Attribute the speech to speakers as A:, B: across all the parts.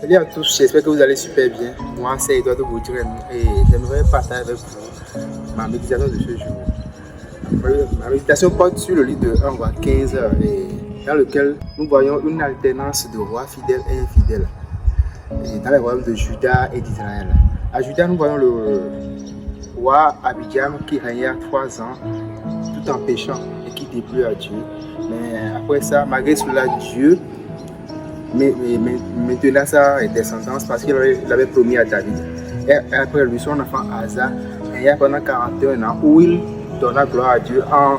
A: Salut à tous, j'espère que vous allez super bien. Moi, c'est Edouard de Boudren et j'aimerais partager avec vous ma méditation de ce jour. Ma méditation porte sur le livre de 1 roi 15 et dans lequel nous voyons une alternance de rois fidèles et infidèles et dans les royaumes de Juda et d'Israël. À Juda, nous voyons le roi Abijam qui régnait 3 ans tout en péchant et qui déplut à Dieu. Mais après ça, malgré cela, Dieu maintenant sa descendance parce qu'il avait promis à David. Et après lui, son enfant Asa régna pendant 41 ans où il donna gloire à Dieu en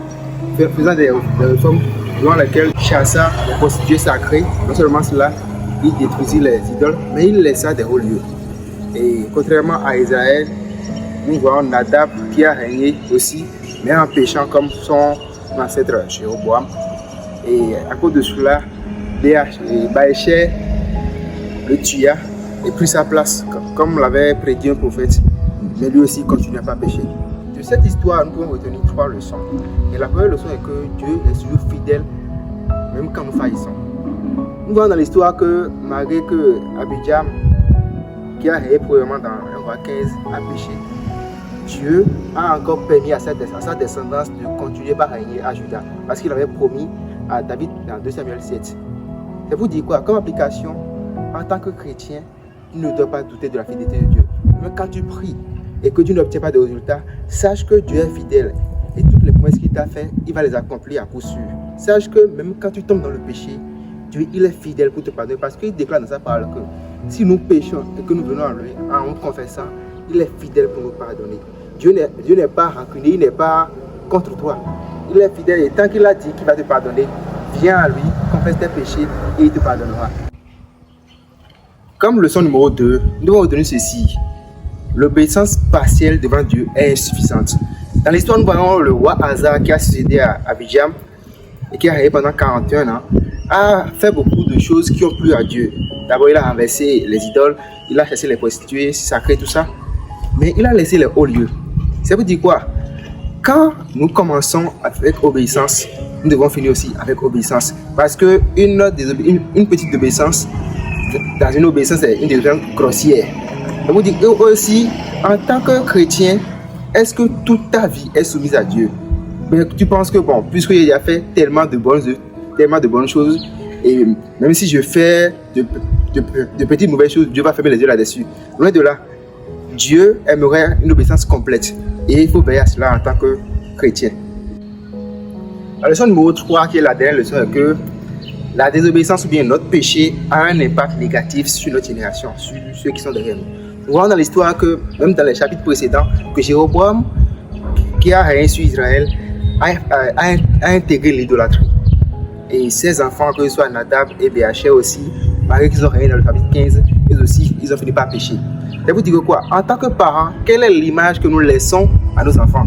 A: faisant des réformes dans lesquelles il chassa les prostituées sacrées. Non seulement cela, il détruisit les idoles, mais il laissa des hauts lieux. Et contrairement à Israël, nous voyons Nadab qui a régné aussi, mais en péchant comme son ancêtre Jéroboam. Et à cause de cela, Baéché le tua et prit sa place comme l'avait prédit un prophète, mais lui aussi continua à pas pécher. De cette histoire, nous pouvons retenir 3 leçons. Et la première leçon est que Dieu est toujours fidèle, même quand nous faillissons. Nous voyons dans l'histoire que malgré que Abijam, qui a régné probablement dans 1 roi 15, a péché, Dieu a encore permis à sa descendance de continuer à régner à Juda, parce qu'il avait promis à David dans 2 Samuel 7. Ça vous dit quoi? Comme application, en tant que chrétien, tu ne dois pas douter de la fidélité de Dieu. Même quand tu pries et que tu n'obtiens pas de résultats, sache que Dieu est fidèle. Et toutes les promesses qu'il t'a faites, il va les accomplir à coup sûr. Sache que même quand tu tombes dans le péché, Dieu il est fidèle pour te pardonner. Parce qu'il déclare dans sa parole que si nous péchons et que nous venons à lui en confessant, il est fidèle pour nous pardonner. Dieu n'est pas rancunier, il n'est pas contre toi. Il est fidèle et tant qu'il a dit qu'il va te pardonner, viens à lui, confesse tes péchés et il te pardonnera. Comme leçon numéro 2, nous devons retenir ceci. L'obéissance partielle devant Dieu est insuffisante. Dans l'histoire, nous voyons le roi Asa qui a succédé à Abijam et qui a régné pendant 41 ans, a fait beaucoup de choses qui ont plu à Dieu. D'abord, il a renversé les idoles, il a chassé les prostituées sacrées, tout ça. Mais il a laissé les hauts lieux. Ça veut dire quoi? Quand nous commençons avec obéissance, nous devons finir aussi avec obéissance. Parce qu'une petite obéissance, dans une obéissance, c'est une désobéissance grossière. Ça veut dire aussi, en tant que chrétien, est-ce que toute ta vie est soumise à Dieu? Mais tu penses que, bon, puisqu'il a fait tellement de bonnes choses, et même si je fais de petites mauvaises choses, Dieu va fermer les yeux là-dessus. Loin de là, Dieu aimerait une obéissance complète. Et il faut veiller à cela en tant que chrétien. La leçon numéro 3, qui est la dernière leçon, est que la désobéissance ou bien notre péché a un impact négatif sur notre génération, sur ceux qui sont derrière nous. Nous voyons dans l'histoire que, même dans les chapitres précédents, que Jéroboam, qui a régné sur Israël, a intégré l'idolâtrie. Et ses enfants, que ce soit Nadab et Baéché aussi, malgré qu'ils ont régné dans le chapitre 15, eux aussi, ils ont fini par pécher. Ça vous dit quoi? En tant que parents, quelle est l'image que nous laissons à nos enfants?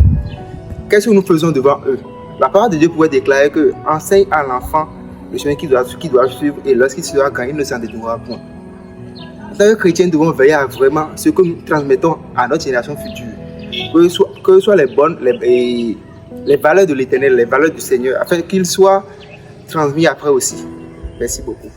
A: Qu'est-ce que nous faisons devant eux? La parole de Dieu pouvait déclarer que enseigne à l'enfant le chemin qu'il doit suivre et lorsqu'il sera grand, il ne s'en détournera point. En tant que chrétiens, nous devons veiller à vraiment ce que nous transmettons à notre génération future. Que ce soit les valeurs de l'Éternel, les valeurs du Seigneur, afin qu'ils soient transmis après aussi. Merci beaucoup.